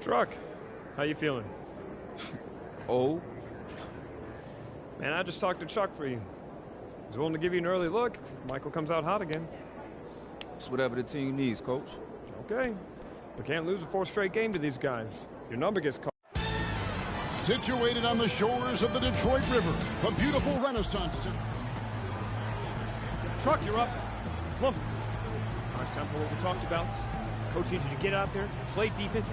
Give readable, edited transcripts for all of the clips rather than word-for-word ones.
Truck, how you feeling? Oh, Man, I just talked to Chuck for you. He's willing to give you an early look if Michael comes out hot again. it's whatever the team needs, coach. Okay. We can't lose a fourth straight game to these guys. Your number gets called. Situated on the shores of the Detroit River, the beautiful Renaissance Center. Truck, you're up. Come on. All right, it's time for what we talked about. Coach needs you to get out there, play defense.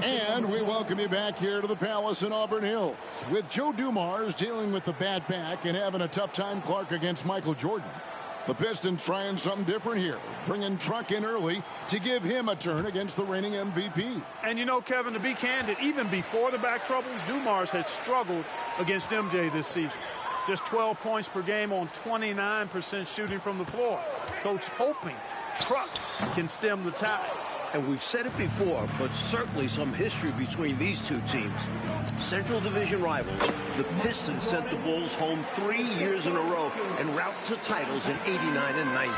And we welcome you back here to the Palace in Auburn Hills. With Joe Dumars dealing with the bad back and having a tough time, Clark, against Michael Jordan. The Pistons trying something different here, bringing Truck in early to give him a turn against the reigning MVP. And you know, Kevin, to be candid, even before the back troubles, Dumars had struggled against MJ this season. Just 12 points per game on 29% shooting from the floor. Coach hoping Truck can stem the tide. And we've said it before, but certainly some history between these two teams. Central Division rivals, the Pistons sent the Bulls home 3 years in a row en route to titles in '89 and '90.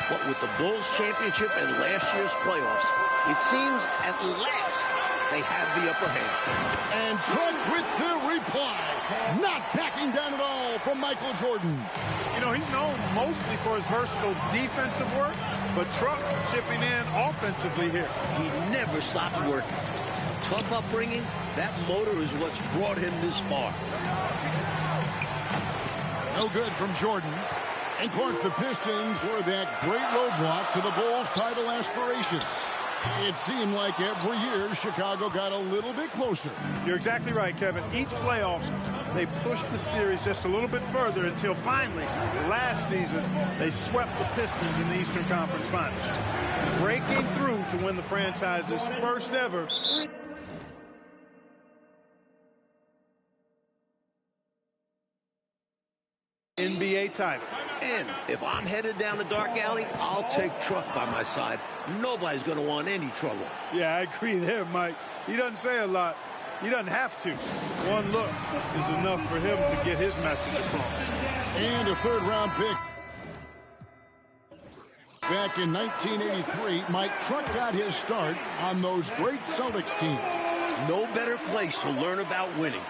But with the Bulls championship and last year's playoffs, it seems at last they have the upper hand. And Truck with the reply. Not backing down at all from Michael Jordan. You know, he's known mostly for his versatile defensive work, but Truck chipping in offensively here. He never stops working. Tough upbringing, that motor is what's brought him this far. No good from Jordan. And Clark, the Pistons were that great roadblock to the Bulls' title aspirations. It seemed like every year Chicago got a little bit closer. You're exactly right, Kevin. Each playoffs, they pushed the series just a little bit further until finally, last season, they swept the Pistons in the Eastern Conference Finals, breaking through to win the franchise's first ever NBA title. And if I'm headed down the dark alley, I'll take Truck by my side. Nobody's going to want any trouble. Yeah, I agree there, Mike. He doesn't say a lot. He doesn't have to. One look is enough for him to get his message across. And a third-round pick. Back in 1983, Mike, Truck got his start on those great Celtics teams. No better place to learn about winning.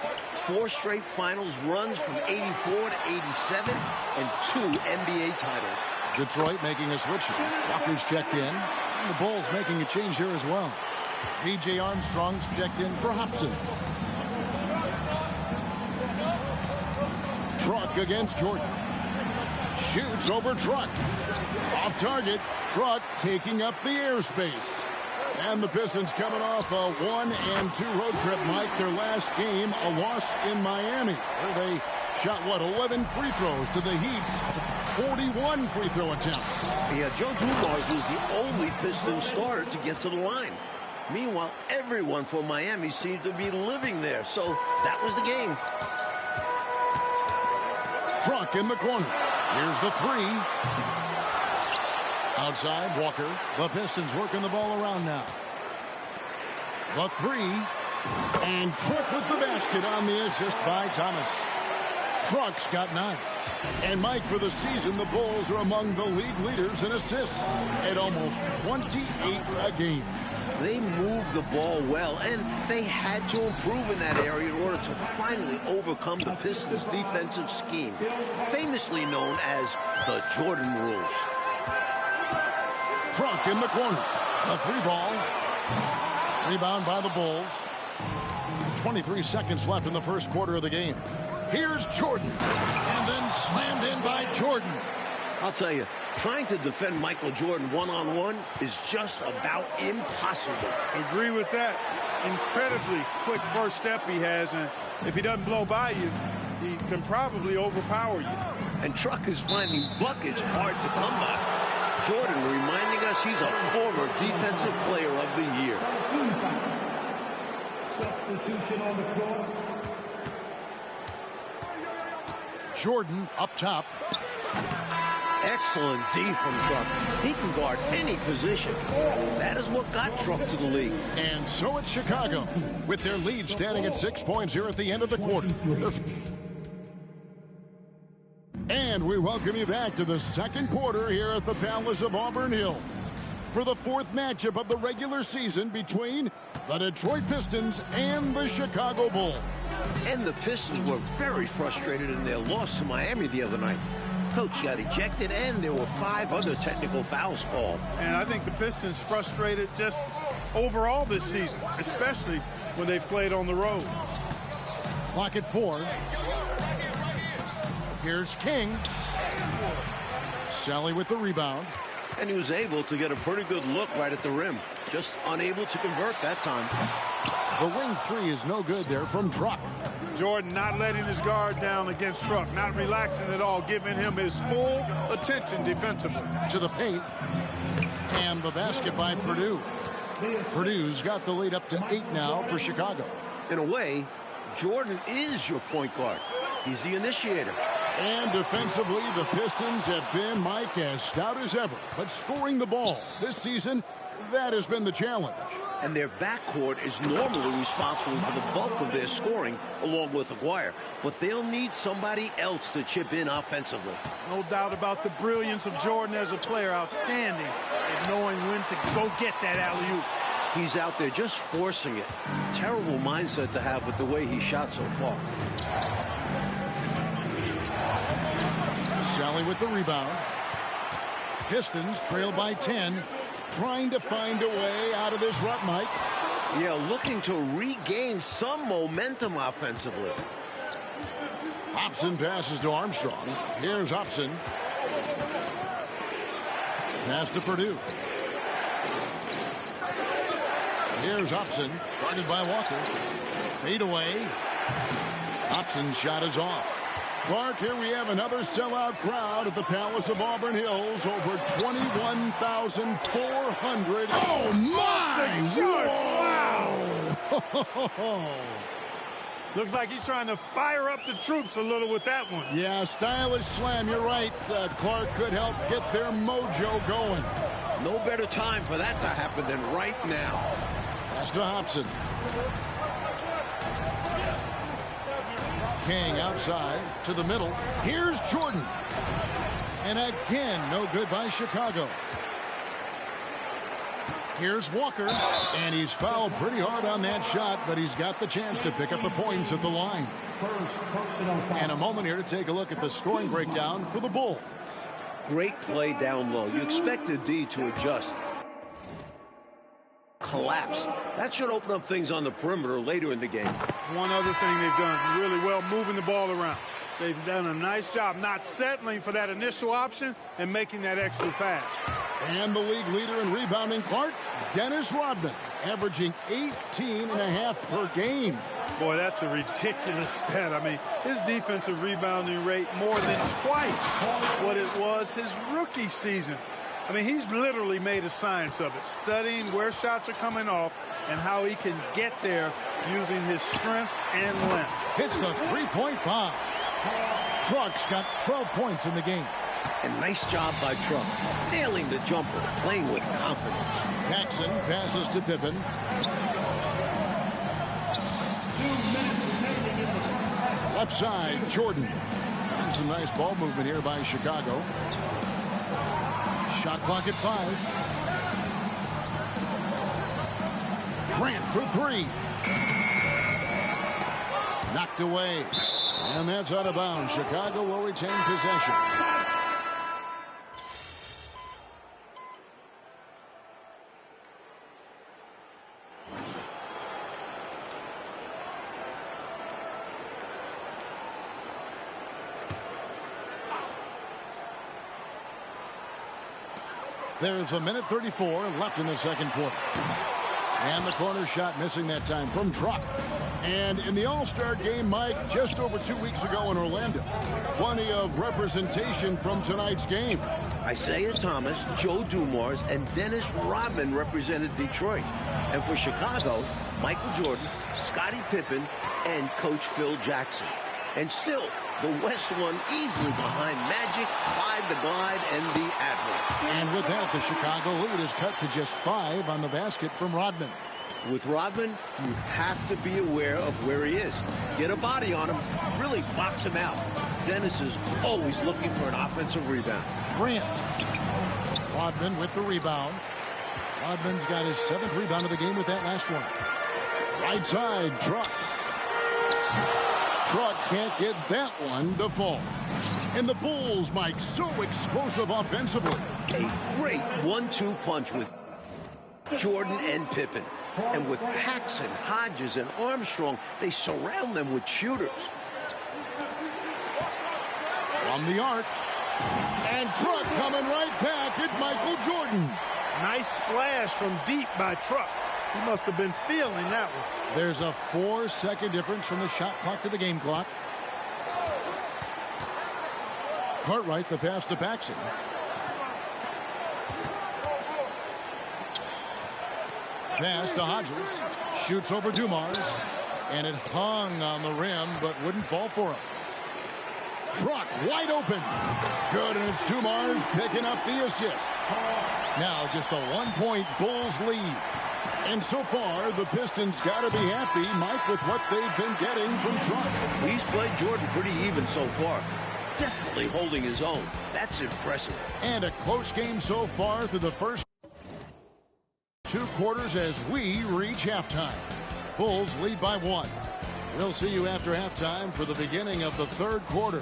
4 straight finals runs from '84 to '87 and 2 NBA titles. Detroit making a switch here. Walker's checked in. And the Bulls making a change here as well. B.J. Armstrong's checked in for Hobson. Truck against Jordan. Shoots over Truck. Off target. Truck taking up the airspace. And the Pistons coming off a 1-2 road trip, Mike. Their last game, a loss in Miami, where they shot, 11 free throws to the Heat's 41 free throw attempts. Yeah, Joe Dumars was the only Pistons starter to get to the line. Meanwhile, everyone from Miami seemed to be living there, so that was the game. Truck in the corner. Here's the 3. Outside, Walker. The Pistons working the ball around now. The 3. And Truck with the basket on the assist by Thomas. Truck's got 9. And Mike, for the season, the Bulls are among the league leaders in assists at almost 28 a game. They moved the ball well, and they had to improve in that area in order to finally overcome the Pistons' defensive scheme, famously known as the Jordan rules. Truck in the corner. A 3-ball. Rebound by the Bulls. 23 seconds left in the first quarter of the game. Here's Jordan. And then slammed in by Jordan. I'll tell you, trying to defend Michael Jordan one-on-one is just about impossible. Agree with that. Incredibly quick first step he has, and if he doesn't blow by you, he can probably overpower you. And Truck is finding buckets hard to come by. Jordan reminding us he's a former Defensive Player of the Year. Substitution on the floor. Jordan up top. Excellent D from Truck. He can guard any position. That is what got Truck to the league. And so it's Chicago, with their lead standing at 6 points here at the end of the quarter. And we welcome you back to the second quarter here at the Palace of Auburn Hills for the 4th matchup of the regular season between the Detroit Pistons and the Chicago Bulls. And the Pistons were very frustrated in their loss to Miami the other night. Coach got ejected, and there were 5 other technical fouls called. And I think the Pistons frustrated just overall this season, especially when they've played on the road. Clock at 4. Here's King. Sally with the rebound. And he was able to get a pretty good look right at the rim. Just unable to convert that time. The wing three is no good there from Truck. Jordan not letting his guard down against Truck, not relaxing at all, giving him his full attention defensively. To the paint. And the basket by Purdue. Purdue's got the lead up to 8 now for Chicago. In a way, Jordan is your point guard. He's the initiator. And defensively, the Pistons have been, Mike, as stout as ever. But scoring the ball this season, that has been the challenge. And their backcourt is normally responsible for the bulk of their scoring, along with Aguirre. But they'll need somebody else to chip in offensively. No doubt about the brilliance of Jordan as a player. Outstanding at knowing when to go get that alley-oop. He's out there just forcing it. Terrible mindset to have with the way he shot so far. Sally with the rebound. Pistons trail by 10. Trying to find a way out of this rut, Mike. Yeah, looking to regain some momentum offensively. Hobson passes to Armstrong. Here's Hobson. Pass to Purdue. Here's Hobson, guarded by Walker. Fade away. Hobson's shot is off. Clark, here we have another sellout crowd at the Palace of Auburn Hills. Over 21,400. Oh, my! Wow! Looks like he's trying to fire up the troops a little with that one. Yeah, stylish slam. You're right. Clark could help get their mojo going. No better time for that to happen than right now. Pass to Hobson. King outside to the middle. Here's Jordan. And again, no good by Chicago. Here's Walker. And he's fouled pretty hard on that shot, but he's got the chance to pick up the points at the line. And a moment here to take a look at the scoring breakdown for the Bulls. Great play down low. You expect the D to adjust. Collapse. That should open up things on the perimeter later in the game. One other thing they've done really well, moving the ball around. They've done a nice job not settling for that initial option and making that extra pass. And the league leader in rebounding, Clark, Dennis Rodman, averaging 18.5 per game. Boy, that's a ridiculous stat. I mean, his defensive rebounding rate more than twice what it was his rookie season. I mean, he's literally made a science of it, studying where shots are coming off and how he can get there using his strength and length. Hits the three-point bomb. Truck's got 12 points in the game. And nice job by Truck. Nailing the jumper, playing with confidence. Paxson passes to Pippen. Left side, Jordan. And some nice ball movement here by Chicago. Shot clock at 5. Grant for 3. Knocked away. And that's out of bounds. Chicago will retain possession. There's a minute 34 left in the second quarter. And the corner shot missing that time from Truck. And in the All-Star game, Mike, just over 2 weeks ago in Orlando, plenty of representation from tonight's game. Isaiah Thomas, Joe Dumars, and Dennis Rodman represented Detroit. And for Chicago, Michael Jordan, Scottie Pippen, and Coach Phil Jackson. And still, the West won easily behind Magic, Clyde the Glide, and the Admiral. And with that, the Chicago lead is cut to just 5 on the basket from Rodman. With Rodman, you have to be aware of where he is. Get a body on him, really box him out. Dennis is always looking for an offensive rebound. Grant. Rodman with the rebound. Rodman's got his 7th rebound of the game with that last one. Right side, Truck. Truck can't get that one to fall. And the Bulls, Mike, so explosive offensively. A great 1-2 punch with Jordan and Pippen. And with Paxson, Hodges, and Armstrong, they surround them with shooters. From the arc. And Truck coming right back at Michael Jordan. Nice splash from deep by Truck. He must have been feeling that one. There's a 4-second difference from the shot clock to the game clock. Cartwright, the pass to Paxson. Pass to Hodges. Shoots over Dumars. And it hung on the rim, but wouldn't fall for him. Truck wide open. Good, and it's Dumars picking up the assist. Now just a 1-point Bulls lead. And so far, the Pistons got to be happy, Mike, with what they've been getting from Truck. He's played Jordan pretty even so far. Definitely holding his own. That's impressive. And a close game so far through the first 2 quarters as we reach halftime. Bulls lead by 1. We'll see you after halftime for the beginning of the 3rd quarter.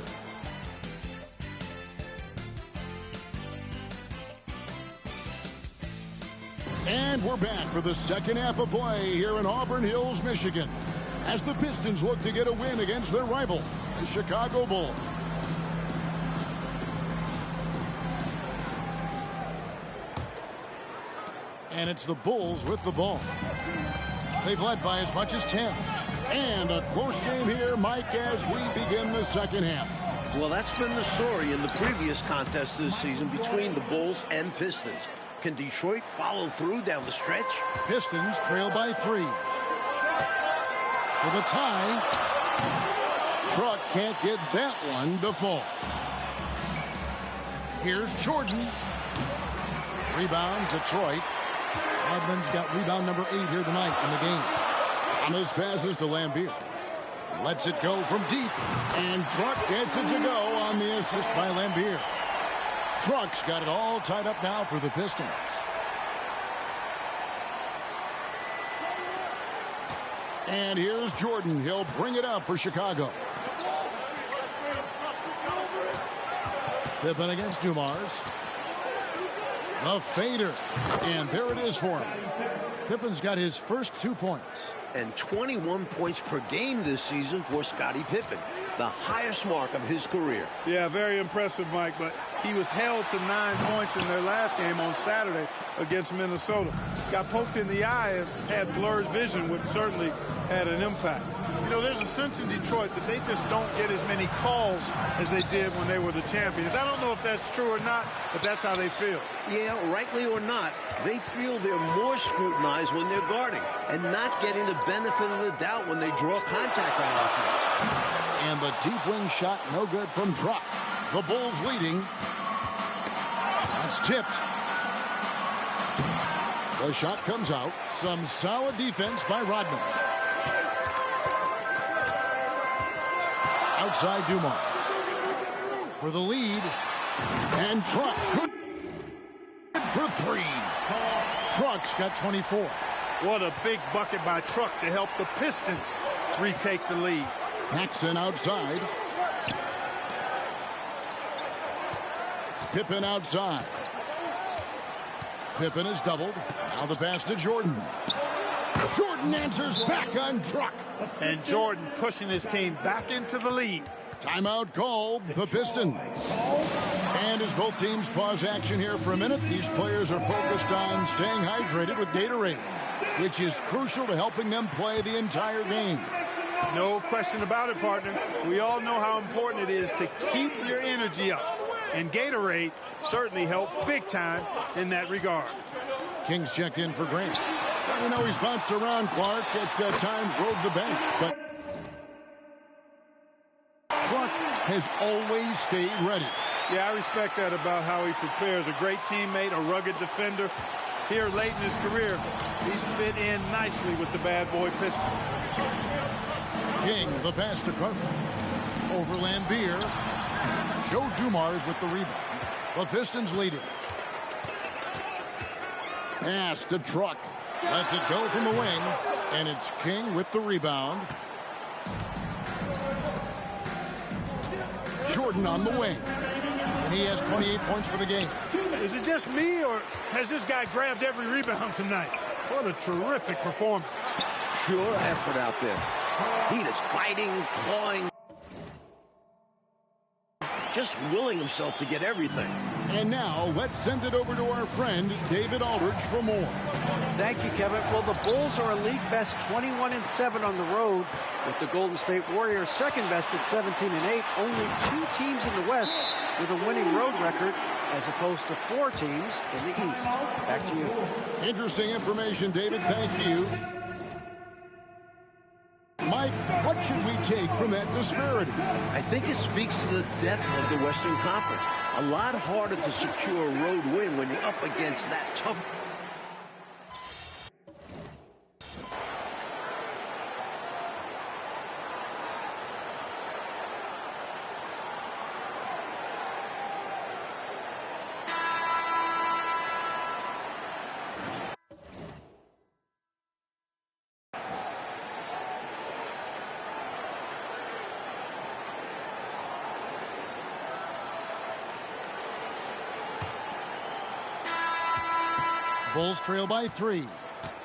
And we're back for the second half of play here in Auburn Hills, Michigan, as the Pistons look to get a win against their rival, the Chicago Bulls. And it's the Bulls with the ball. They've led by as much as 10. And a close game here, Mike, as we begin the second half. Well, that's been the story in the previous contest this season between the Bulls and Pistons. Can Detroit follow through down the stretch? Pistons trail by 3. For the tie. Truck can't get that one to fall. Here's Jordan. Rebound, Detroit. Rodman's got rebound number 8 here tonight in the game. Thomas passes to Lambier. Lets it go from deep. And Truck gets it to go on the assist by Lambier. Truck's got it all tied up now for the Pistons. And here's Jordan. He'll bring it up for Chicago. Pippen against Dumars. The fader. And there it is for him. Pippen's got his first 2 points. And 21 points per game this season for Scottie Pippen, the highest mark of his career. Yeah, very impressive, Mike, but he was held to 9 points in their last game on Saturday against Minnesota. Got poked in the eye and had blurred vision, which certainly had an impact. You know, there's a sense in Detroit that they just don't get as many calls as they did when they were the champions. I don't know if that's true or not, but that's how they feel. Yeah, rightly or not, they feel they're more scrutinized when they're guarding and not getting the benefit of the doubt when they draw contact on offense. And the deep wing shot no good from Truck. The Bulls leading. It's tipped. The shot comes out. Some solid defense by Rodman. Outside Dumars. For the lead. And Truck. Good for 3. Truck's got 24. What a big bucket by Truck to help the Pistons retake the lead. Paxson outside. Pippen outside. Pippen is doubled. Now the pass to Jordan. Jordan answers back on Truck. And Jordan pushing his team back into the lead. Timeout called, the Pistons. And as both teams pause action here for a minute, these players are focused on staying hydrated with Gatorade, which is crucial to helping them play the entire game. No question about it, partner. We all know how important it is to keep your energy up. And Gatorade certainly helps big time in that regard. Kings checked in for Grant. You know, he's bounced around, Clark, at times rode the bench, but Truck has always stayed ready. Yeah, I respect that about how he prepares. A great teammate, a rugged defender. Here late in his career, he's fit in nicely with the bad boy Pistons. King, the pass to Carter. Over Lambier. Joe Dumars with the rebound. The Pistons lead it. Pass to Truck. Lets it go from the wing. And it's King with the rebound. Jordan on the wing. And he has 28 points for the game. Is it just me, or has this guy grabbed every rebound tonight? What a terrific performance. Pure effort out there. He is fighting, clawing just willing himself to get everything. And now let's send it over to our friend David Aldridge for more. Thank you, Kevin. Well, the Bulls are a league best 21-7 on the road, with the Golden State Warriors second best at 17-8. Only 2 teams in the West with a winning road record, as opposed to 4 teams in the East. Back to you. Interesting information, David. Thank you. Mike, what should we take from that disparity? I think it speaks to the depth of the Western Conference. A lot harder to secure a road win when you're up against that tough. Bulls trail by 3.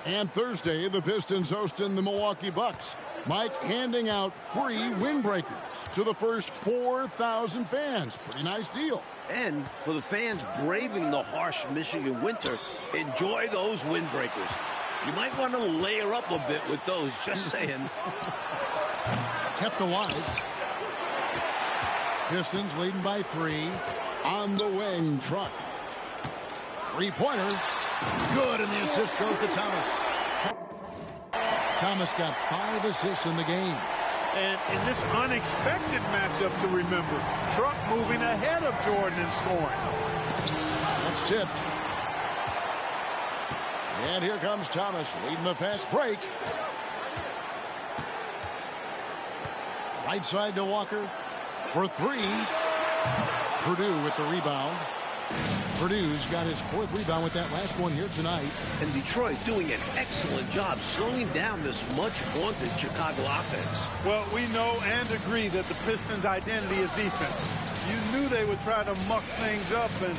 And Thursday, the Pistons hosting the Milwaukee Bucks. Mike handing out free windbreakers to the first 4,000 fans. Pretty nice deal. And for the fans braving the harsh Michigan winter, enjoy those windbreakers. You might want to layer up a bit with those, just saying. Kept alive. Pistons leading by 3 on the wing. Truck. Three-pointer. Good, and the assist goes to Thomas. Thomas got 5 assists in the game. And in this unexpected matchup to remember, Truck moving ahead of Jordan in scoring. That's tipped. And here comes Thomas leading the fast break. Right side to Walker for 3. Purdue with the rebound. Purdue's got his 4th rebound with that last one here tonight. And Detroit doing an excellent job slowing down this much-vaunted Chicago offense. Well, we know and agree that the Pistons' identity is defense. You knew they would try to muck things up and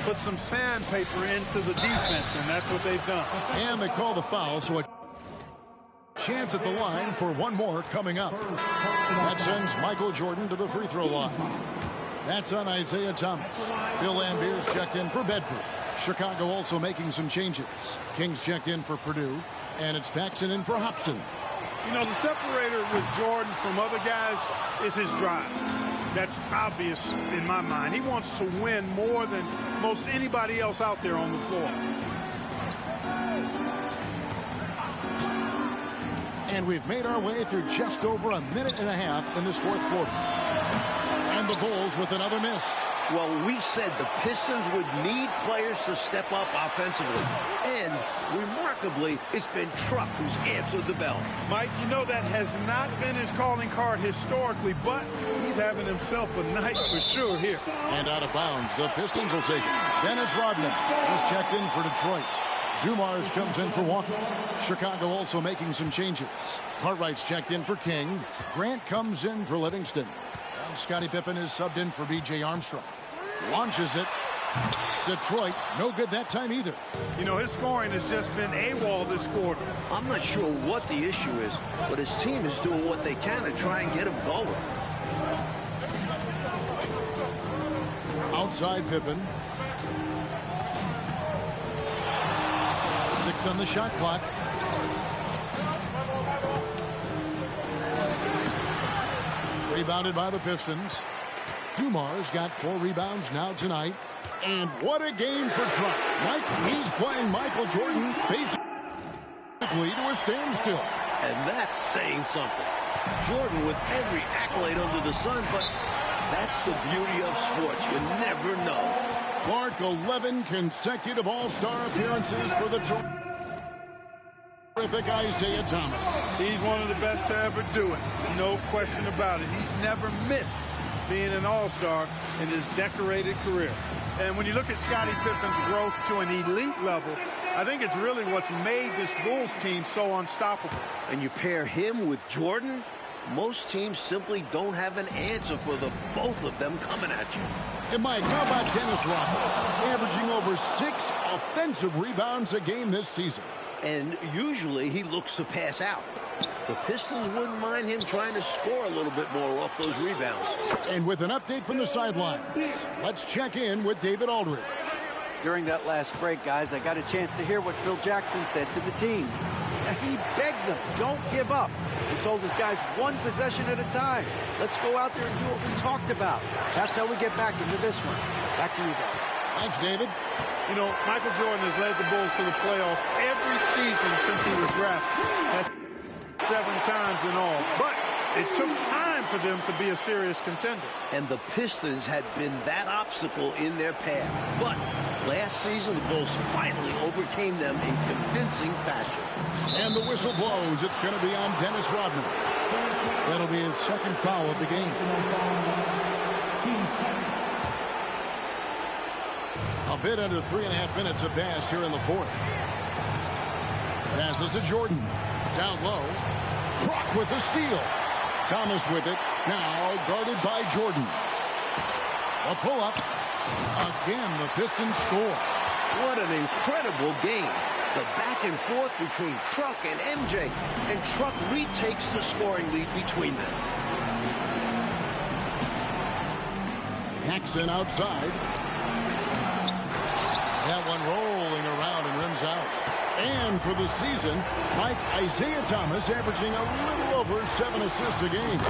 put some sandpaper into the defense, and that's what they've done. And they call the foul, so a chance at the line for one more coming up. That sends Michael Jordan to the free throw line. That's on Isaiah Thomas. Bill Lambert's checked in for Bedford. Chicago also making some changes. Kings checked in for Purdue, and it's Paxson in for Hobson. You know, the separator with Jordan from other guys is his drive. That's obvious in my mind. He wants to win more than most anybody else out there on the floor. And we've made our way through just over a minute and a half in this 4th quarter. And the Bulls with another miss. Well, we said the Pistons would need players to step up offensively. And remarkably, it's been Truck who's answered the bell. Mike, you know that has not been his calling card historically, but he's having himself a night for sure here. And out of bounds, the Pistons will take it. Dennis Rodman is checked in for Detroit. Dumars comes in for Walker. Chicago also making some changes. Cartwright's checked in for King. Grant comes in for Livingston. And Scottie Pippen is subbed in for B.J. Armstrong. Launches it. Detroit, no good that time either. You know, his scoring has just been AWOL this quarter. I'm not sure what the issue is, but his team is doing what they can to try and get him going. Outside Pippen. 6 on the shot clock. Rebounded by the Pistons. Dumars got 4 rebounds now tonight. And what a game for Truck. Mike, he's playing Michael Jordan basically to a standstill. And that's saying something. Jordan with every accolade under the sun, but that's the beauty of sports. You never know. Clark, 11 consecutive All-Star appearances for the terrific Isaiah Thomas. He's one of the best to ever do it. No question about it. He's never missed being an All-Star in his decorated career. And when you look at Scottie Pippen's growth to an elite level, I think it's really what's made this Bulls team so unstoppable. And you pair him with Jordan, most teams simply don't have an answer for the both of them coming at you. And Mike, how about Dennis Rodman, averaging over 6 offensive rebounds a game this season? And usually he looks to pass out. The Pistons wouldn't mind him trying to score a little bit more off those rebounds. And with an update from the sidelines, let's check in with David Aldridge. During that last break, guys, I got a chance to hear what Phil Jackson said to the team. He begged them, don't give up. He told his guys one possession at a time. Let's go out there and do what we talked about. That's how we get back into this one. Back to you guys. Thanks, David. You know, Michael Jordan has led the Bulls to the playoffs every season since he was drafted. That's 7 times in all. But it took time for them to be a serious contender. And the Pistons had been that obstacle in their path. But last season, the Bulls finally overcame them in convincing fashion. And the whistle blows. It's going to be on Dennis Rodman. That'll be his second foul of the game. A bit under 3.5 minutes have passed here in the fourth. Passes to Jordan. Down low. Truck with the steal. Thomas with it. Now guarded by Jordan. A pull-up. Again, the Pistons score. What an incredible game. The back and forth between Truck and MJ. And Truck retakes the scoring lead between them. Jackson outside. That one rolling around and rims out. And for the season, Mike, Isaiah Thomas averaging a little over 7 assists a game.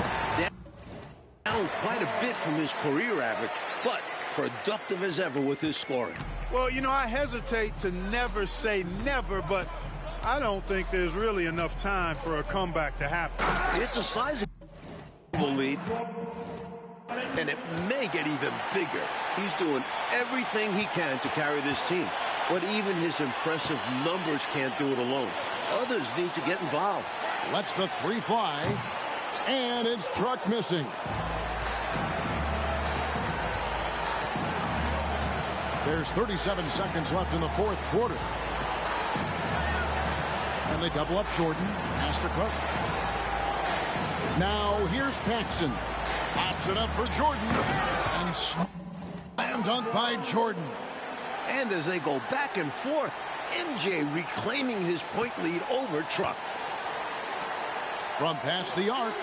Down quite a bit from his career average, but productive as ever with his scoring. Well, you know, I hesitate to never say never, but I don't think there's really enough time for a comeback to happen. It's a sizable lead, and it may get even bigger. He's doing everything he can to carry this team, but even his impressive numbers can't do it alone. Others need to get involved. Lets the three fly, and it's Truck missing. There's 37 seconds left in the fourth quarter. And they double up Jordan. Pass to Cook. Now here's Paxson. Pops it up for Jordan. And slam dunk by Jordan. And as they go back and forth, MJ reclaiming his point lead over Truck. From past the arc.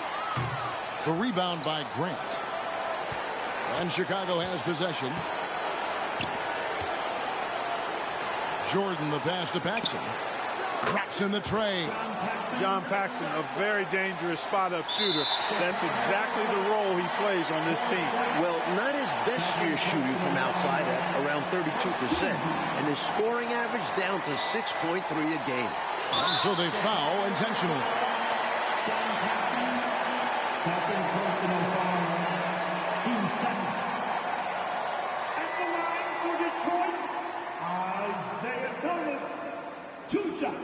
The rebound by Grant. And Chicago has possession. Jordan, the pass to Paxson. Drops in the tray. John Paxson, a very dangerous spot-up shooter. That's exactly the role he plays on this team. Well, not his best year shooting from outside at around 32%. And his scoring average down to 6.3 a game. And so they foul intentionally. Second personal foul. Team second. At the line for Detroit, Isaiah Thomas. 2 shots.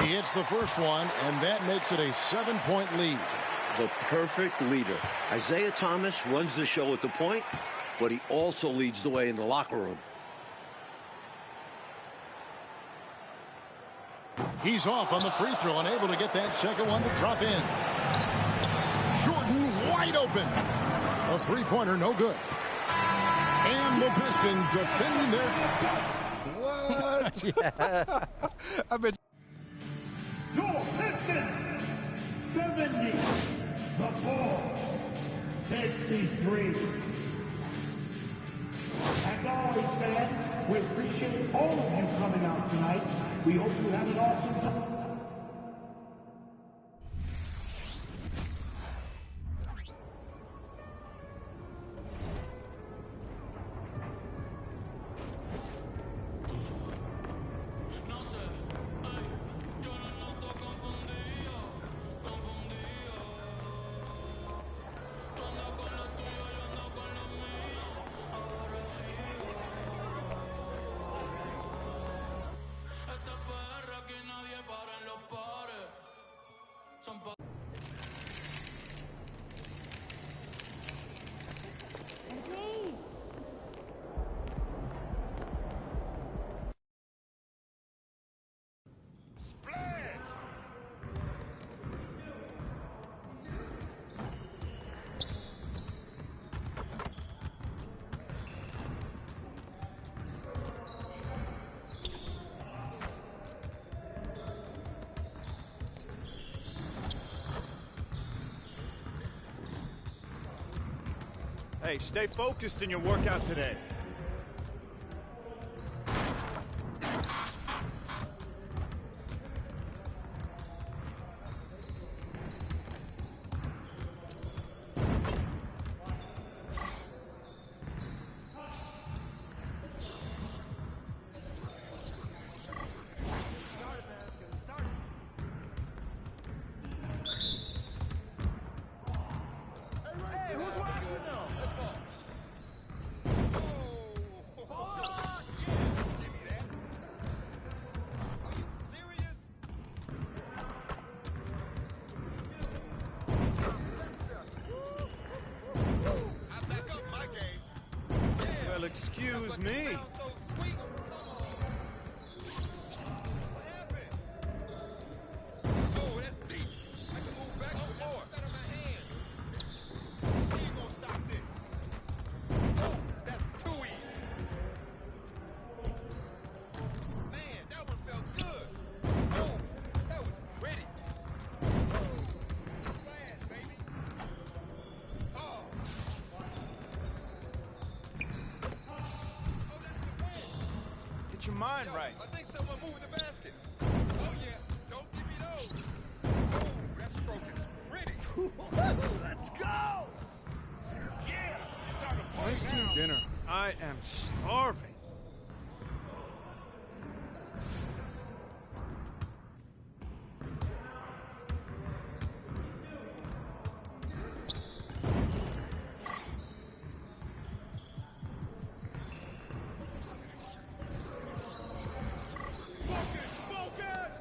He hits the first one, and that makes it a 7-point lead. The perfect leader. Isaiah Thomas runs the show at the point, but he also leads the way in the locker room. He's off on the free throw, unable to get that second one to drop in. Jordan wide open. A three-pointer, no good. And the Pistons defending their... What? I bet. Your Pistons, 70. The Bulls, 63. As always, fans, we appreciate all of you coming out tonight. We hope you have an awesome time. Esta perra que nadie para en los Hey, stay focused in your workout today. Well, excuse me. Get your mind right. I think someone moved the basket. Oh, yeah. Don't give me those. Oh, that stroke is pretty. Let's go! Yeah. It's time to play Let's do now. dinner. I am starving. Focus!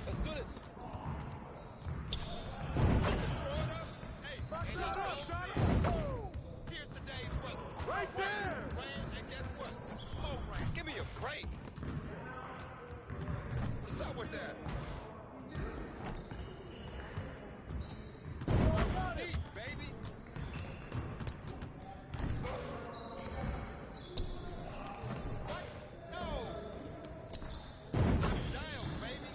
Let's do this. Hey, shut up, shut up. Here's today's weather. Right there. Rain, and guess what? Slow rain. Give me a break. What's up with that? Deep, baby. What? No. Down, baby.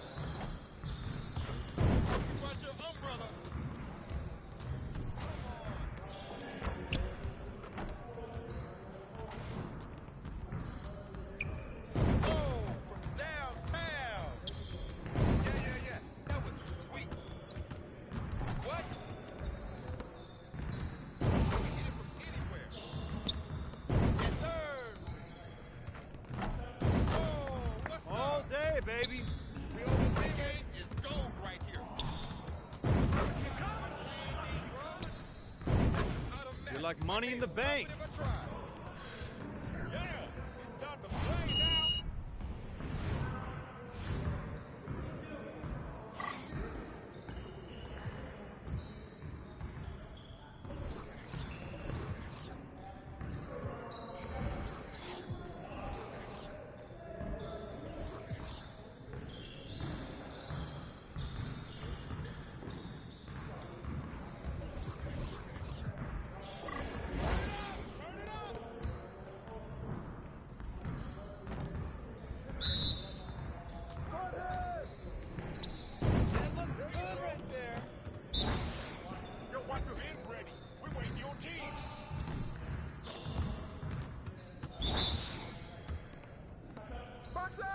You brought your umbrella. Oh, from downtown. Yeah. That was sweet. What? You can hit it from anywhere. Yes, sir. Oh, what's All up? day, baby. We on the big game is gold right here. You're like money in the bank. Yeah, it's time to play now. That looked good right there. Yo, watch your hands ready. We're waiting your team. Box out!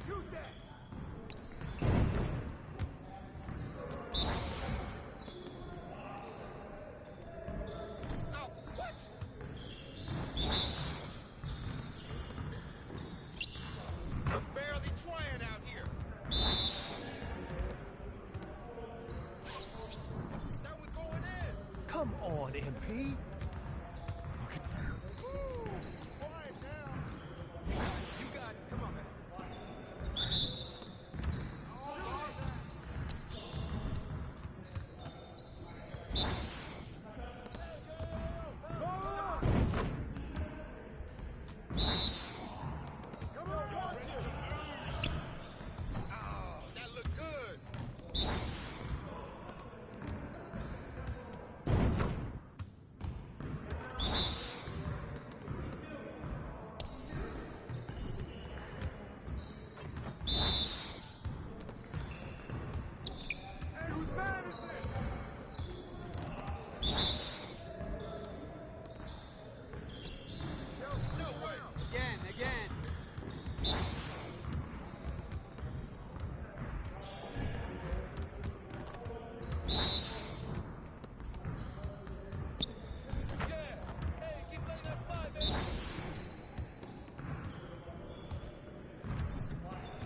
Shoot that! Oh, what? Come on, MP. You got it. Come on, man.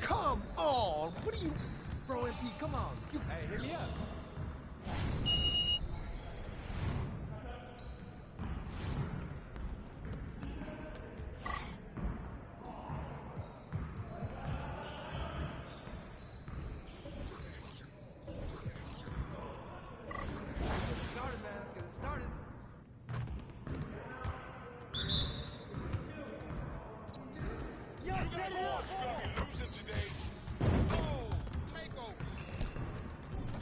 Come on. What are you... Bro, MP, come on. Hey, hit me up. Started, man. Let's get it started. Losing today. Oh, take over.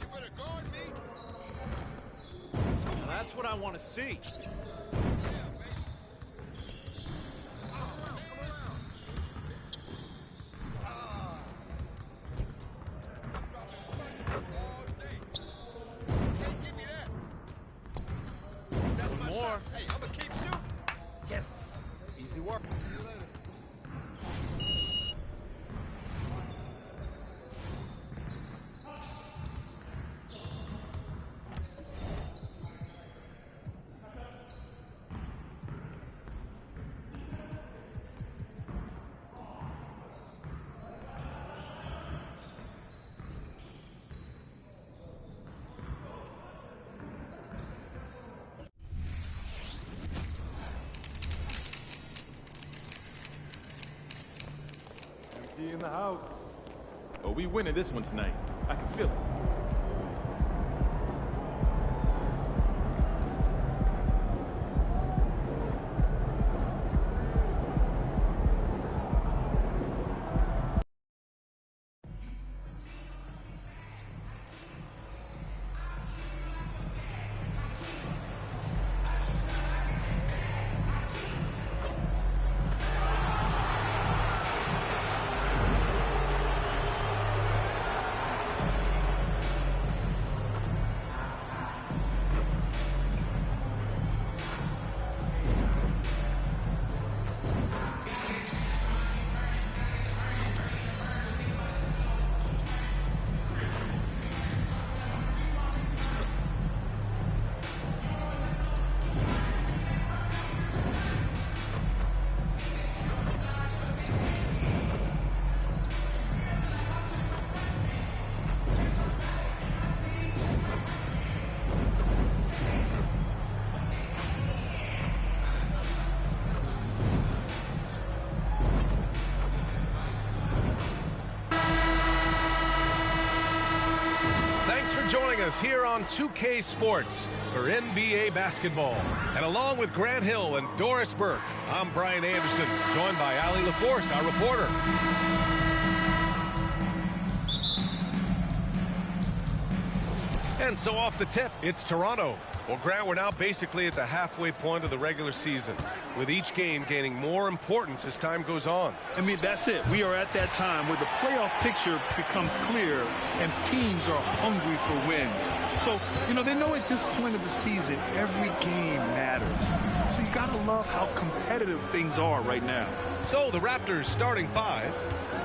You better guard me. Now that's what I want to see. More. Hey, I'm gonna keep shooting. Yes. Easy work. See you later. In the house. Oh, we winning this one tonight. I can feel it. Joining us here on 2K Sports for NBA basketball. And along with Grant Hill and Doris Burke, I'm Brian Anderson, joined by Ali LaForce, our reporter. And so off the tip, it's Toronto. Well, Grant, we're now basically at the halfway point of the regular season, with each game gaining more importance as time goes on. I mean, that's it. We are at that time where the playoff picture becomes clear and teams are hungry for wins. So, you know, they know at this point of the season, every game matters. So you got to love how competitive things are right now. So the Raptors starting five.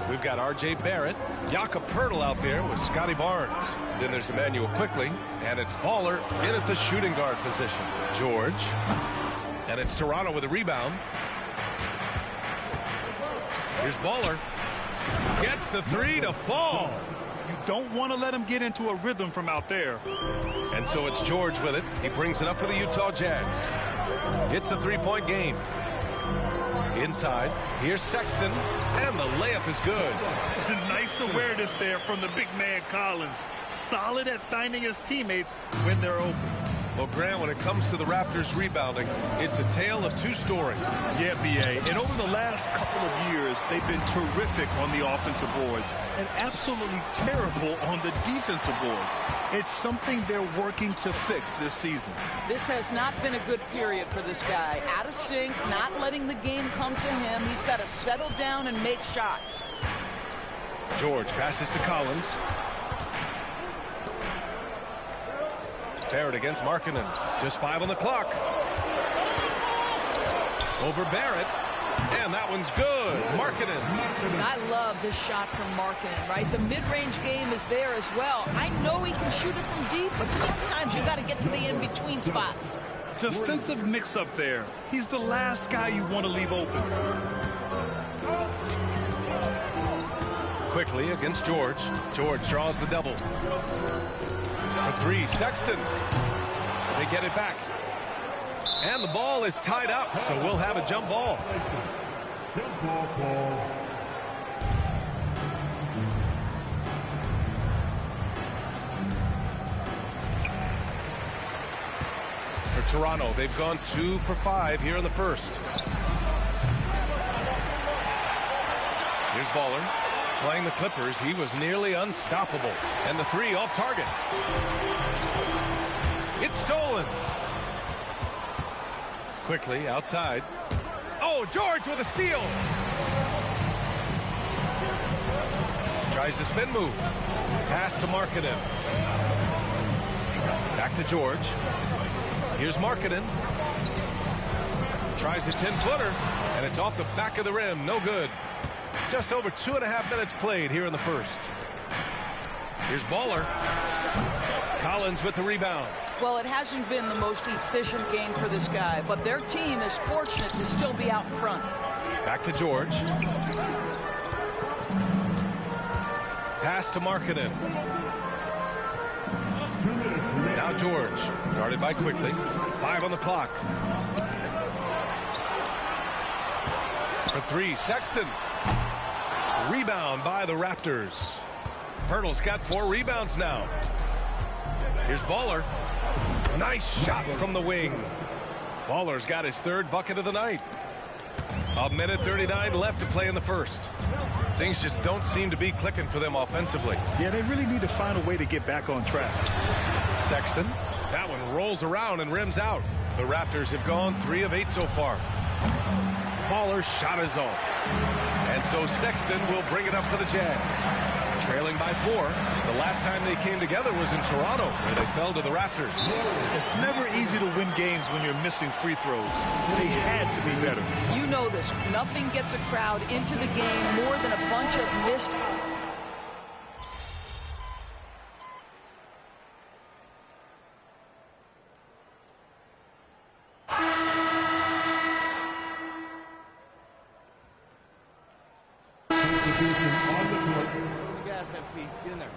We've got R.J. Barrett, Jakob Poeltl out there with Scotty Barnes. Then there's Emmanuel Quickley, and it's Baller in at the shooting guard position. George, and it's Toronto with a rebound. Here's Baller. Gets the three to fall. You don't want to let him get into a rhythm from out there. And so it's George with it. He brings it up for the Utah Jazz. It's a three-point game. Inside, here's Sexton, and the layup is good. Nice awareness there from the big man Collins. Solid at finding his teammates when they're open. Well, Grant, when it comes to the Raptors rebounding, it's a tale of two stories. Yeah, B.A. And over the last couple of years, they've been terrific on the offensive boards and absolutely terrible on the defensive boards. It's something they're working to fix this season. This has not been a good period for this guy. Out of sync, not letting the game come to him. He's got to settle down and make shots. George passes to Collins. Barrett against Markkanen. Just 5 on the clock. Over Barrett. And that one's good. Markkanen. I love this shot from Markkanen, right? The mid-range game is there as well. I know he can shoot it from deep, but sometimes you got to get to the in-between spots. Defensive mix-up there. He's the last guy you want to leave open. Quickly against George. George draws the double. For three, Sexton. They get it back. And the ball is tied up, so we'll have a jump ball. For Toronto, they've gone 2 for 5 here in the first. Here's Baller. Playing the Clippers, he was nearly unstoppable. And the three off target. It's stolen. Quickly outside. Oh, George with a steal. Tries the spin move. Pass to Markkanen. Back to George. Here's Markkanen. Tries a 10-footer, and it's off the back of the rim. No good. Just over 2.5 minutes played here in the first. Here's Baller. Collins with the rebound. Well, it hasn't been the most efficient game for this guy, but their team is fortunate to still be out in front. Back to George. Pass to Markkanen. Now George, guarded by Quickly. 5 on the clock. For three, Sexton. Rebound by the Raptors. Pirtle's got 4 rebounds now. Here's Baller. Nice shot from the wing. Baller's got his 3rd bucket of the night. 1:39 left to play in the first. Things just don't seem to be clicking for them offensively. Yeah, they really need to find a way to get back on track. Sexton. That one rolls around and rims out. The Raptors have gone 3 of 8 so far. Baller's shot is off. And so Sexton will bring it up for the Jazz. Trailing by 4. The last time they came together was in Toronto, where they fell to the Raptors. It's never easy to win games when you're missing free throws. They had to be better. You know this. Nothing gets a crowd into the game more than a bunch of missed. Gas, MP. Get in there.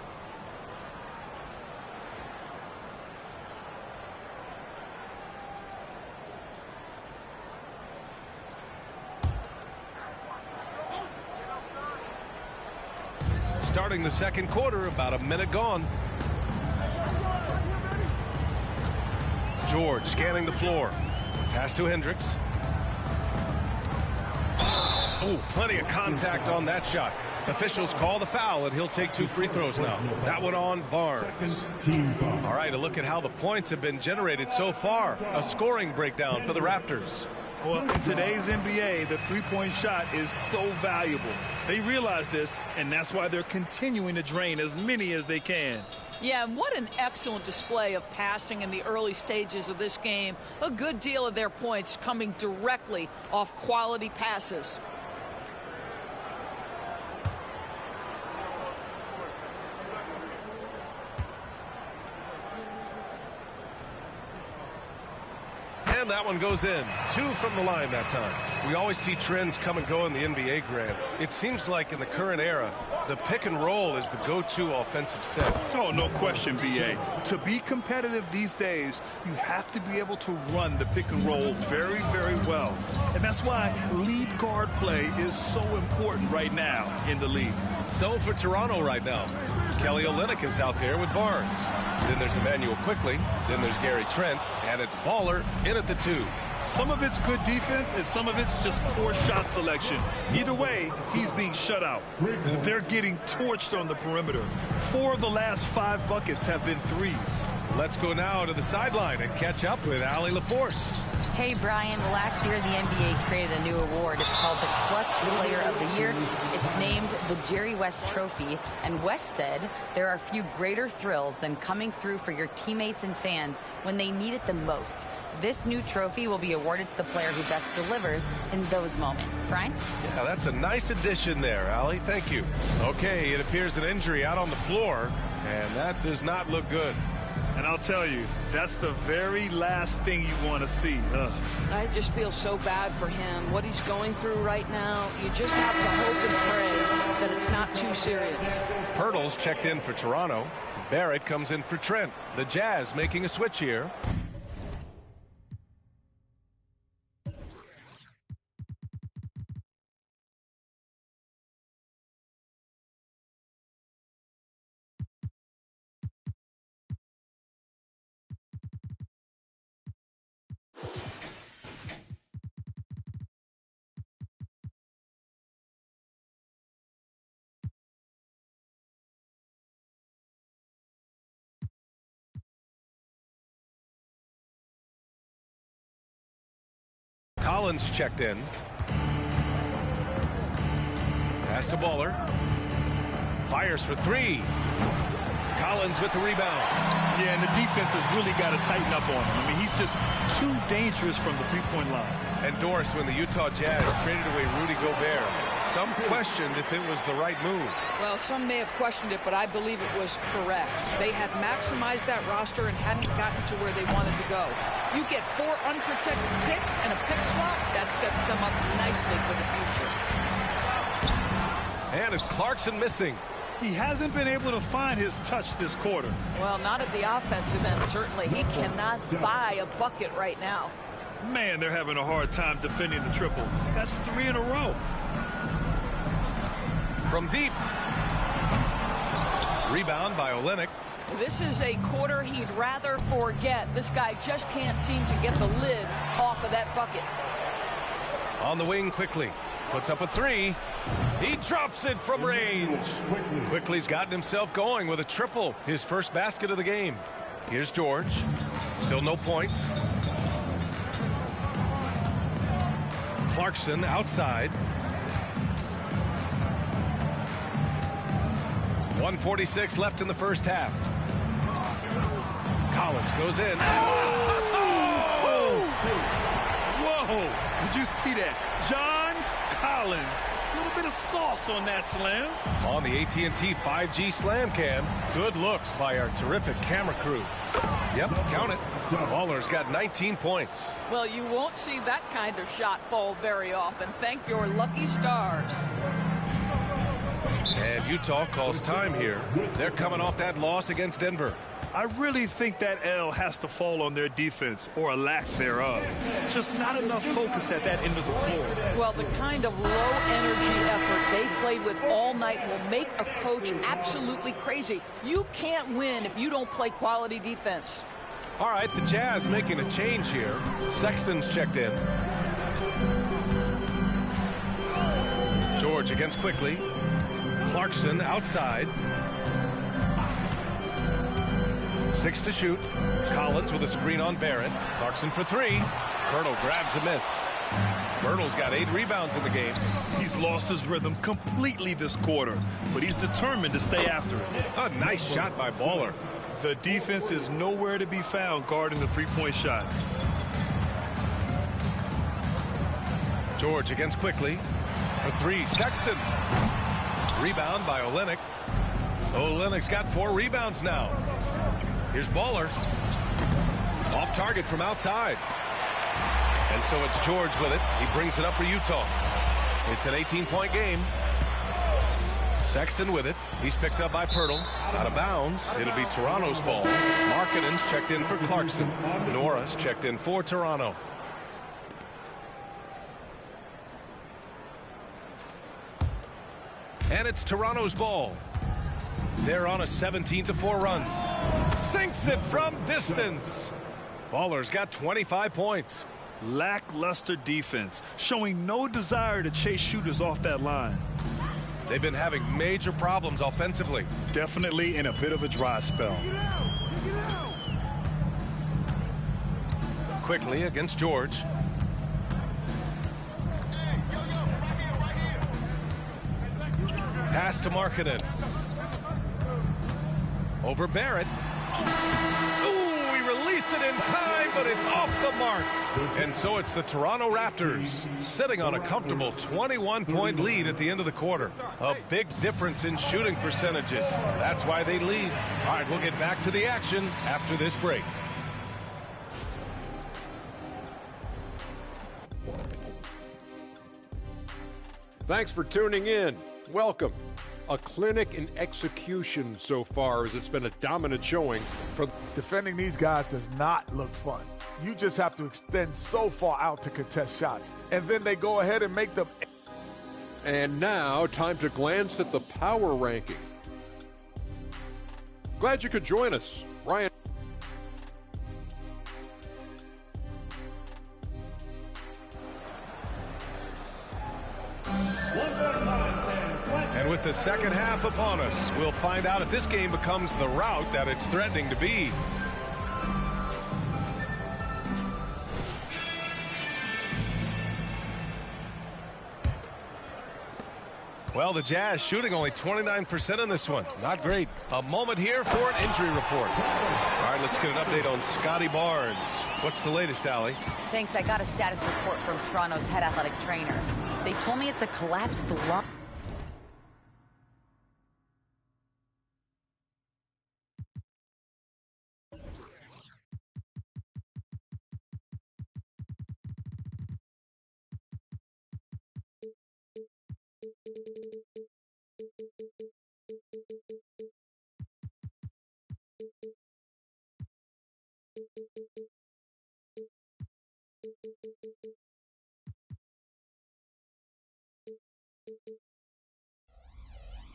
Starting the second quarter, about a minute gone. George scanning the floor. Pass to Hendricks. Oh, plenty of contact on that shot. Officials call the foul, and he'll take 2 free throws now. That one on Barnes. All right, a look at how the points have been generated so far. A scoring breakdown for the Raptors. Well, in today's NBA, the three-point shot is so valuable. They realize this, and that's why they're continuing to drain as many as they can. Yeah, and what an excellent display of passing in the early stages of this game. A good deal of their points coming directly off quality passes. And that one goes in. 2 from the line that time. We always see trends come and go in the NBA, Grant. It seems like in the current era, the pick and roll is the go-to offensive set. Oh, no question, B.A. To be competitive these days, you have to be able to run the pick and roll very, very well. And that's why lead guard play is so important right now in the league. So for Toronto right now, Kelly Olynyk is out there with Barnes. Then there's Emmanuel Quickley. Then there's Gary Trent. And it's Baller in at the 2. Some of it's good defense, and some of it's just poor shot selection. Either way, he's being shut out. They're getting torched on the perimeter. 4 of the last 5 buckets have been threes. Let's go now to the sideline and catch up with Allie LaForce. Hey, Brian. Last year, the NBA created a new award. It's called the Clutch Player of the Year. It's named the Jerry West Trophy. And West said there are few greater thrills than coming through for your teammates and fans when they need it the most. This new trophy will be awarded to the player who best delivers in those moments. Brian? Yeah, that's a nice addition there, Allie. Thank you. Okay, it appears an injury out on the floor, and that does not look good. And I'll tell you, that's the very last thing you want to see. I just feel so bad for him. What he's going through right now, you just have to hope and pray that it's not too serious. Pirtle's checked in for Toronto. Barrett comes in for Trent. The Jazz making a switch here. Collins checked in. Pass to Baller. Fires for 3. Collins with the rebound. Yeah, and the defense has really got to tighten up on him. I mean, he's just too dangerous from the three-point line. And Doris, when the Utah Jazz traded away Rudy Gobert, some questioned if it was the right move. Well, some may have questioned it, but I believe it was correct. They had maximized that roster and hadn't gotten to where they wanted to go. You get 4 unprotected picks and a pick swap, that sets them up nicely for the future. And is Clarkson missing? He hasn't been able to find his touch this quarter. Well, not at the offensive end, certainly. He cannot buy a bucket right now. Man, they're having a hard time defending the triple. That's 3 in a row. From deep. Rebound by Olynyk. This is a quarter he'd rather forget. This guy just can't seem to get the lid off of that bucket. On the wing quickly. Puts up a 3. He drops it from range. Quickly's gotten himself going with a triple. His first basket of the game. Here's George. Still no points. Clarkson outside. 1:46 left in the first half. Collins goes in. Whoa! Did you see that? John Collins. A little bit of sauce on that slam. On the AT&T 5G Slam Cam. Good looks by our terrific camera crew. Yep, count it. Baller's got 19 points. Well, you won't see that kind of shot fall very often. Thank your lucky stars. And Utah calls time here. They're coming off that loss against Denver. I really think that L has to fall on their defense, or a lack thereof. Just not enough focus at that end of the floor. Well, the kind of low-energy effort they played with all night will make a coach absolutely crazy. You can't win if you don't play quality defense. All right, the Jazz making a change here. Sexton's checked in. George against Quickley. Clarkson outside. 6 to shoot. Collins with a screen on Barrett. Clarkson for 3. Pirtle grabs a miss. Pirtle's got 8 rebounds in the game. He's lost his rhythm completely this quarter, but he's determined to stay after it. A nice shot by Baller. The defense is nowhere to be found guarding the three-point shot. George against Quickley. For 3, Sexton. Rebound by Olynyk. Olynyk's got 4 rebounds now. Here's Baller. Off target from outside. And so it's George with it. He brings it up for Utah. It's an 18-point game. Sexton with it. He's picked up by Pirtle. Out of bounds. It'll be Toronto's ball. Markkanen's checked in for Clarkson. Nora's checked in for Toronto. And it's Toronto's ball. They're on a 17-4 run. Sinks it from distance. Baller's got 25 points. Lackluster defense, showing no desire to chase shooters off that line. They've been having major problems offensively. Definitely in a bit of a dry spell. Quickly against George. Pass to Markkanen. Over Barrett. Ooh, he released it in time, but it's off the mark. And so it's the Toronto Raptors sitting on a comfortable 21-point lead at the end of the quarter. A big difference in shooting percentages. That's why they lead. All right, we'll get back to the action after this break. Thanks for tuning in. Welcome. A clinic in execution so far, as it's been a dominant showing. Defending these guys does not look fun. You just have to extend so far out to contest shots, and then they go ahead and make them. And now, time to glance at the power ranking. Glad you could join us. Ryan. And with the second half upon us, we'll find out if this game becomes the rout that it's threatening to be. Well, the Jazz shooting only 29% in this one. Not great. A moment here for an injury report. All right, let's get an update on Scotty Barnes. What's the latest, Allie? Thanks. I got a status report from Toronto's head athletic trainer. They told me it's a collapsed lung.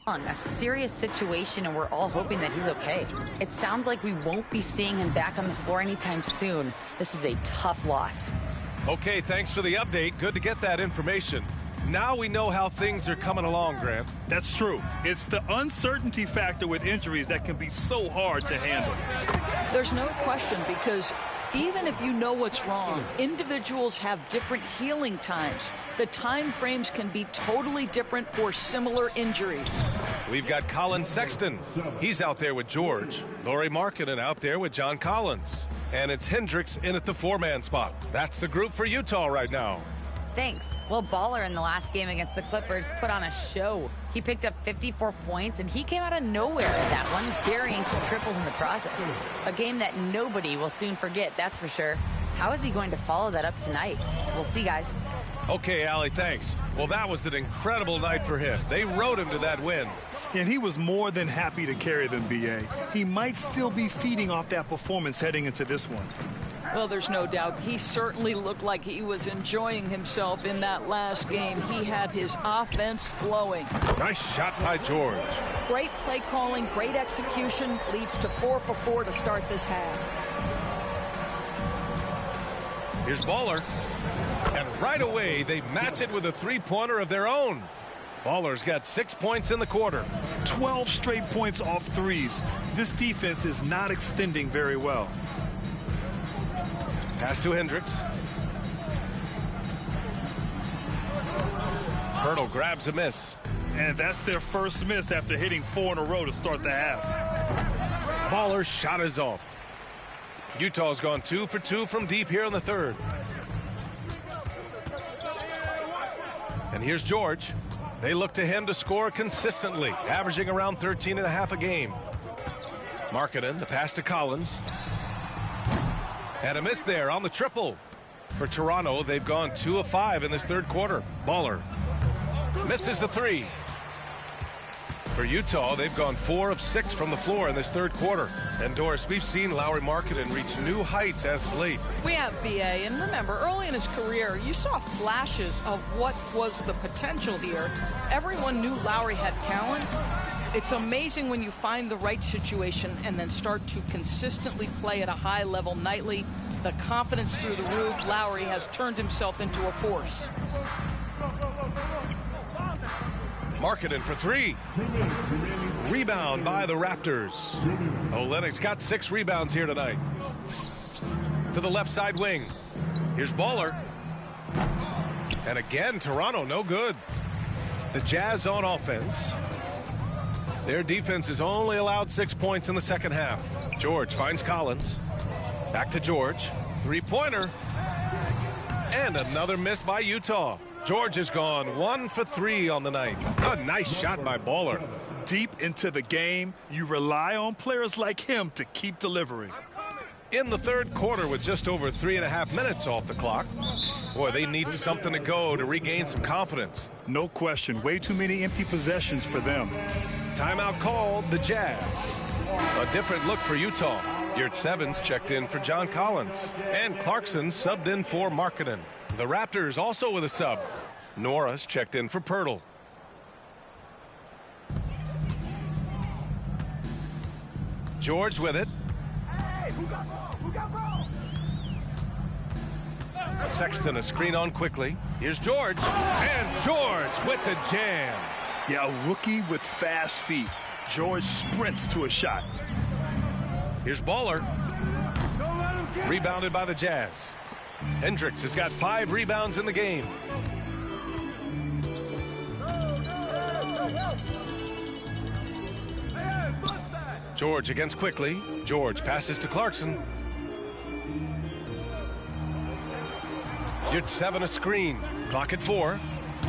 A serious situation, and we're all hoping that he's okay. It sounds like we won't be seeing him back on the floor anytime soon. This is a tough loss. Okay, thanks for the update. Good to get that information. Now we know how things are coming along, Grant. That's true. It's the uncertainty factor with injuries that can be so hard to handle. There's no question, because even if you know what's wrong, individuals have different healing times. The time frames can be totally different for similar injuries. We've got Colin Sexton. He's out there with George. Lauri Markkanen out there with John Collins. And it's Hendricks in at the four-man spot. That's the group for Utah right now. Thanks. Well, Baller in the last game against the Clippers put on a show. He picked up 54 points, and he came out of nowhere in that one, burying some triples in the process. A game that nobody will soon forget, that's for sure. How is he going to follow that up tonight? We'll see, guys. Okay, Allie, thanks. Well, that was an incredible night for him. They rode him to that win. And he was more than happy to carry them, B.A. He might still be feeding off that performance heading into this one. Well, there's no doubt. He certainly looked like he was enjoying himself in that last game. He had his offense flowing. Nice shot by George. Great play calling, great execution, leads to 4 for 4 to start this half. Here's Baller. And right away, they match it with a three-pointer of their own. Baller's got 6 points in the quarter. 12 straight points off threes. This defense is not extending very well. Pass to Hendricks. Pirtle grabs a miss. And that's their first miss after hitting 4 in a row to start the half. Baller's shot is off. Utah's gone 2 for 2 from deep here in the third. And here's George. They look to him to score consistently, averaging around 13.5 a game. Markkanen, the pass to Collins. And a miss there on the triple. For Toronto, they've gone 2 of 5 in this third quarter. Baller misses the 3. For Utah, they've gone 4 of 6 from the floor in this third quarter. And Doris, we've seen Lauri Markkanen reach new heights as of late. We have, BA, and remember, early in his career, you saw flashes of what was the potential here. Everyone knew Lauri had talent. It's amazing when you find the right situation and then start to consistently play at a high level nightly. The confidence through the roof. Lauri has turned himself into a force. Markkanen for 3. Rebound by the Raptors. Olynyk's got 6 rebounds here tonight. To the left side wing. Here's Baller. And again, Toronto, no good. The Jazz on offense. Their defense has only allowed 6 points in the second half. George finds Collins. Back to George. 3-pointer. And another miss by Utah. George has gone 1 for 3 on the night. A nice shot by Baller. Deep into the game, you rely on players like him to keep delivering. In the third quarter with just over 3.5 minutes off the clock. Boy, they need something to go to regain some confidence. No question. Way too many empty possessions for them. Timeout called, the Jazz. A different look for Utah. Yurtseven's checked in for John Collins. And Clarkson subbed in for Markkanen. The Raptors also with a sub. Norris checked in for Pirtle. George with it. Sexton a screen on quickly. Here's George. And George with the jam. Yeah, a rookie with fast feet. George sprints to a shot. Here's Baller. Rebounded by the Jazz. Hendricks has got 5 rebounds in the game. George against Quickly. George passes to Clarkson. Yurtseven a screen. Clock at 4.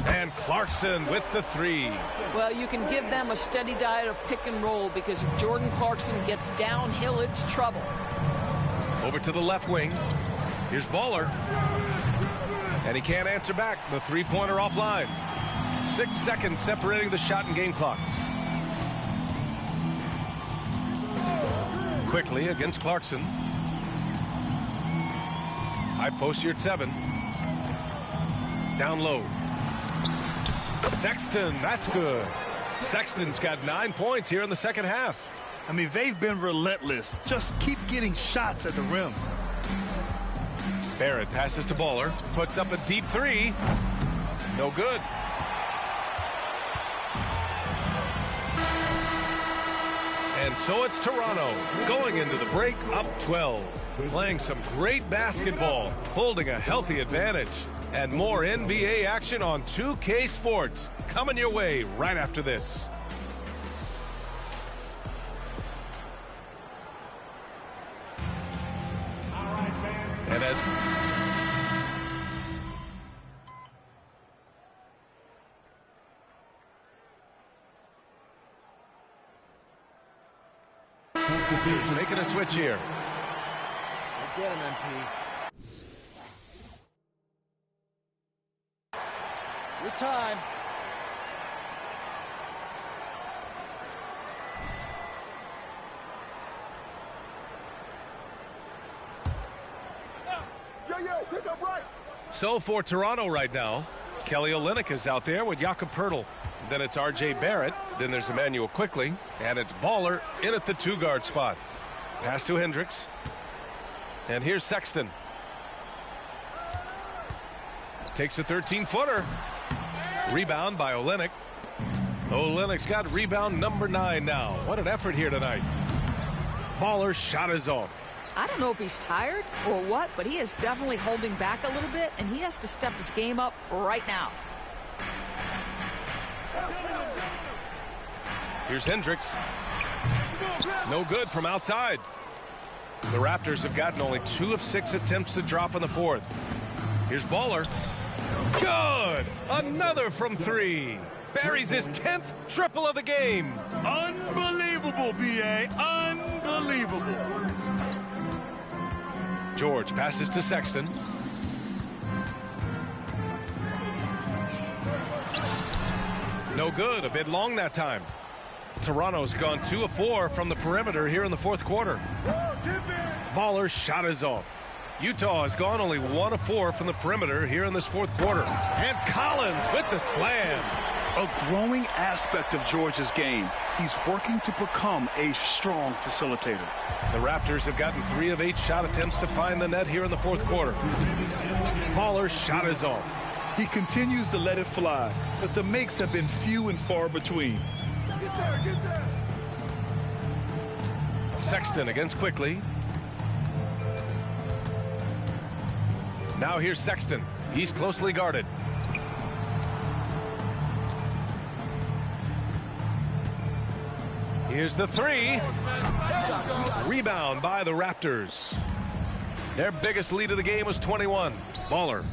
And Clarkson with the 3. Well, you can give them a steady diet of pick and roll because if Jordan Clarkson gets downhill, it's trouble. Over to the left wing. Here's Baller. And he can't answer back. The 3-pointer offline. 6 seconds separating the shot and game clocks. Quickly against Clarkson. High post Yurtseven. Down low. Sexton, that's good. Sexton's got 9 points here in the second half. I mean, they've been relentless. Just keep getting shots at the rim. Barrett passes to Baller. Puts up a deep 3. No good. And so it's Toronto going into the break up 12. Playing some great basketball. Holding a healthy advantage. And more NBA action on 2K Sports. Coming your way right after this. And as making a switch here. Get him, MP. Good time. Pick up right. So for Toronto right now, Kelly Olynyk is out there with Jakob Poeltl. Then it's R.J. Barrett. Then there's Emmanuel Quickly. And it's Baller in at the 2-guard spot. Pass to Hendricks. And here's Sexton. Takes a 13-footer. Rebound by Olynyk. Olynyk's got rebound number 9 now. What an effort here tonight. Baller's shot is off. I don't know if he's tired or what, but he is definitely holding back a little bit, and he has to step his game up right now. Here's Hendricks. No good from outside. The Raptors have gotten only 2 of 6 attempts to drop in the fourth. Here's Baller. Good! Another from 3. Buries his 10th triple of the game. Unbelievable, B.A. Unbelievable. George passes to Sexton. No good. A bit long that time. Toronto's gone 2 of 4 from the perimeter here in the fourth quarter. Baller's shot is off. Utah has gone only 1 of 4 from the perimeter here in this fourth quarter. And Collins with the slam. A growing aspect of Georgia's game. He's working to become a strong facilitator. The Raptors have gotten 3 of 8 shot attempts to find the net here in the fourth quarter. Baller's shot is off. He continues to let it fly, but the makes have been few and far between. Get there. Sexton against Quickly. Now here's Sexton. He's closely guarded. Here's the 3. Rebound by the Raptors. Their biggest lead of the game was 21. Baller.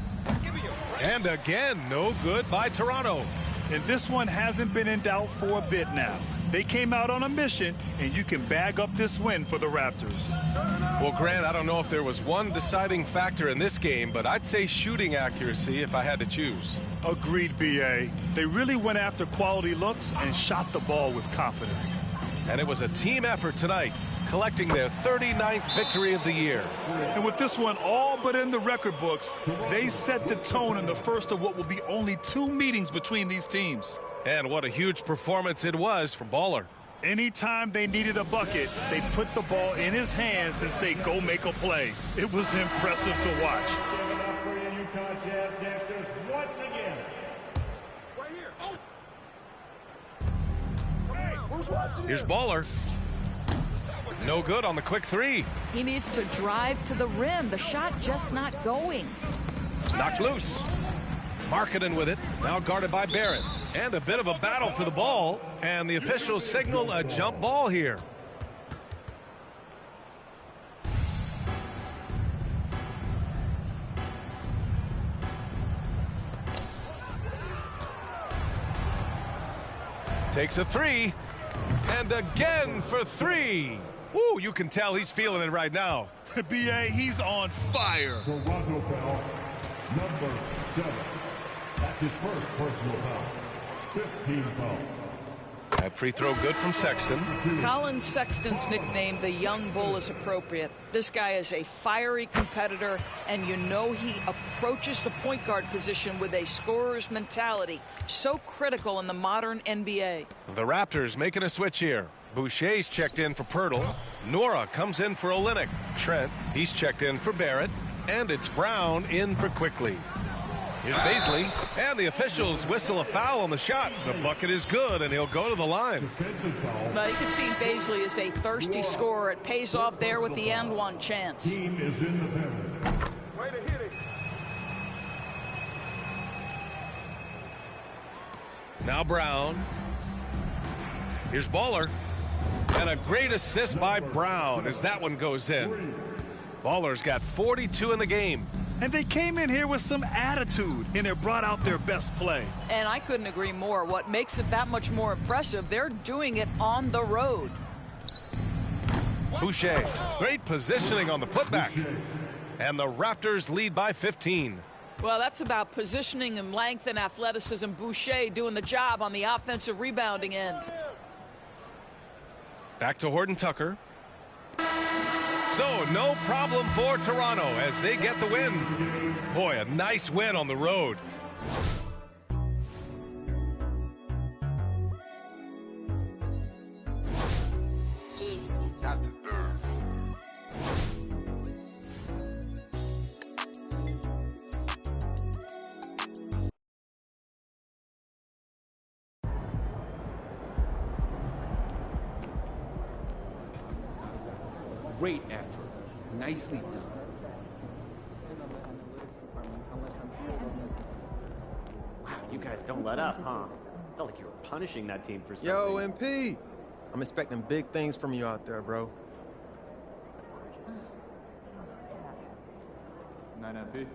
And again, no good by Toronto. And this one hasn't been in doubt for a bit now. They came out on a mission, and you can bag up this win for the Raptors. Well, Grant, I don't know if there was one deciding factor in this game, but I'd say shooting accuracy if I had to choose. Agreed, B.A. They really went after quality looks and shot the ball with confidence. And it was a team effort tonight, collecting their 39th victory of the year. And with this one all but in the record books, they set the tone in the first of what will be only 2 meetings between these teams. And what a huge performance it was for Baller. Anytime they needed a bucket, they put the ball in his hands and say, go make a play. It was impressive to watch. Here's Baller. No good on the quick 3. He needs to drive to the rim. The shot just not going. Knocked loose. Markkanen with it. Now guarded by Barrett. And a bit of a battle for the ball. And the officials signal a jump ball here. Takes a 3. And again for 3. Woo, you can tell he's feeling it right now. B.A., he's on fire. Toronto foul, number 7. That's his first personal foul. 15 foul. That free throw good from Sexton. Colin Sexton's nickname, the Young Bull, is appropriate. This guy is a fiery competitor, and you know he approaches the point guard position with a scorer's mentality. So critical in the modern NBA. The Raptors making a switch here. Boucher's checked in for Pirtle. Nora comes in for Olynyk. Trent, he's checked in for Barrett. And it's Brown in for Quickly. Here's Baisley, and the officials whistle a foul on the shot. The bucket is good, and he'll go to the line. Well, you can see Baisley is a thirsty scorer. It pays off there with the and one chance. Team is in the penalty. Way to hit it. Now Brown. Here's Baller. And a great assist by Brown as that one goes in. Baller's got 42 in the game. And they came in here with some attitude, and it brought out their best play. And I couldn't agree more. What makes it that much more impressive, they're doing it on the road. Boucher, great positioning on the putback. And the Raptors lead by 15. Well, that's about positioning and length and athleticism. Boucher doing the job on the offensive rebounding end. Back to Horton Tucker. So, no problem for Toronto as they get the win. Boy, a nice win on the road. Great effort. Nicely done. Wow, you guys don't let up, huh? Felt like you were punishing that team for something. Yo, MP. I'm expecting big things from you out there, bro. 9B.